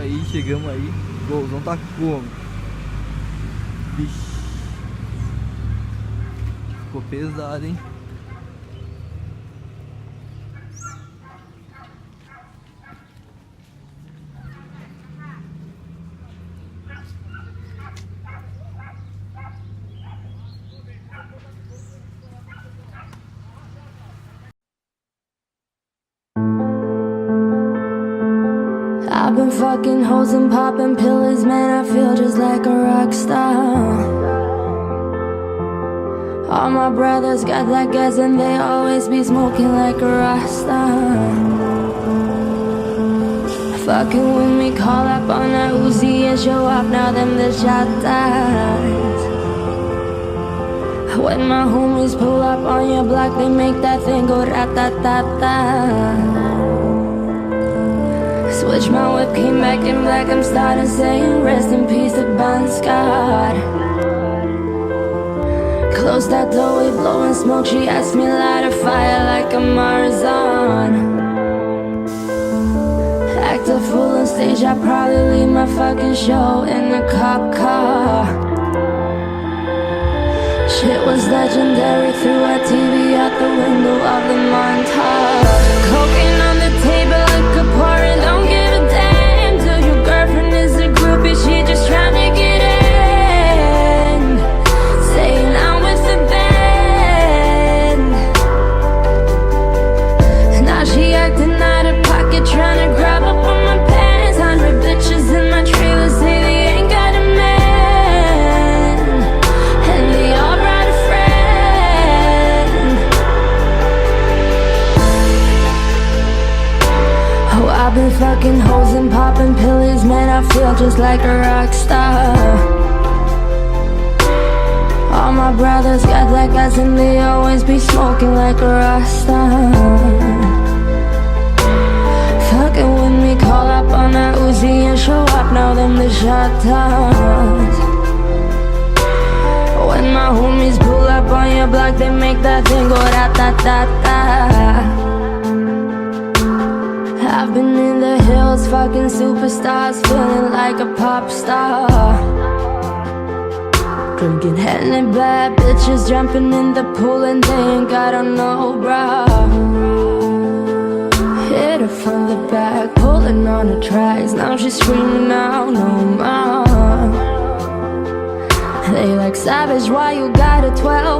aí, chegamos aí. Golzão tá como? Vixe. Ficou pesado, hein? I've been fucking hoes and popping pills, man, I feel just like a rock star. All my brothers got that gas and they always be smoking like a rasta. Fucking with me, call up on that Uzi and show up, now them the shot dies. When my homies pull up on your block, they make that thing go rat-tat-tat-tat. Switch my whip, came back in black, I'm starting saying rest in peace to Bon Scott. Close that door, we blowing smoke, she asked me light a fire like a Marzon. Act a fool on stage, I probably leave my fucking show in a cop car. Shit was legendary, threw our TV out the window of the montage. Cocaine on the table, liquor pouring, don't give a damn. Till your girlfriend is a groupie, she just trying to get in. Saying I'm with the band. Now she acting out of pocket, trying to grab up on my pants. 100 bitches in my trailer say they ain't got a man, and they all brought a friend. Oh, I've been fucking hoes and popping pills, man, I feel just like a rock star. All my brothers got that gas and they always be smoking like a rasta. Fucking with me, call up on that Uzi and show up, now them the shot toss. When my homies pull up on your block, they make that thing go rat-tat-tat-tat. I've been in the hills, fucking superstars, feeling like a pop star. Drinking Henny, bad bitches jumping in the pool and they ain't got on no bra. Hit her from the back, pulling on the tracks, now she's screaming out no more. They like, savage, why you got a 12